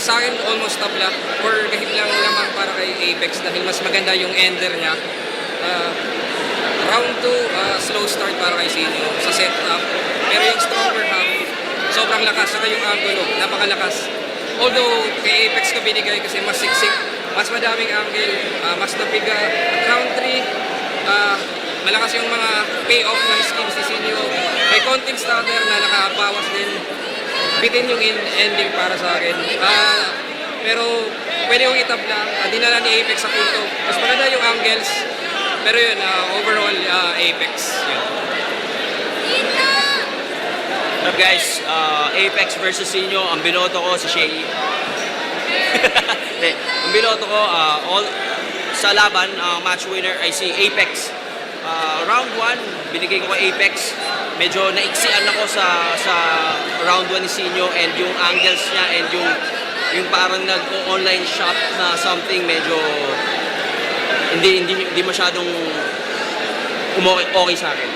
sa akin, almost tabla or kahit lang lamang para kay Apex dahil mas maganda yung ender niya. Round 2, slow start para kay Sinyo sa setup. Pero yung stronger half, sobrang lakas. Saka yung angulo, napakalakas. Although, kay Apex ko binigay kasi mas siksik, mas madaming angle, mas napiga. At round 3, malakas yung mga payoff ng skills ni Sinyo. May konting stutter na nakabawas din. Bitin yung ending para sa akin. Pero pwede yung itabla. Dinala ni Apex sa punto. Mas maganda yung angles. Pero yun, overall, Apex. Yun. Up guys, Apex versus Sinyo. Ang binoto ko si Shay. Ang binoto ko, sa laban, match winner ay si Apex. Round 1, binigay ko kay Apex. Medyo naiksian ako sa round 1 ni Sinyo and yung angles niya and yung parang nag-online shop na something medyo hindi masyadong okay sa akin.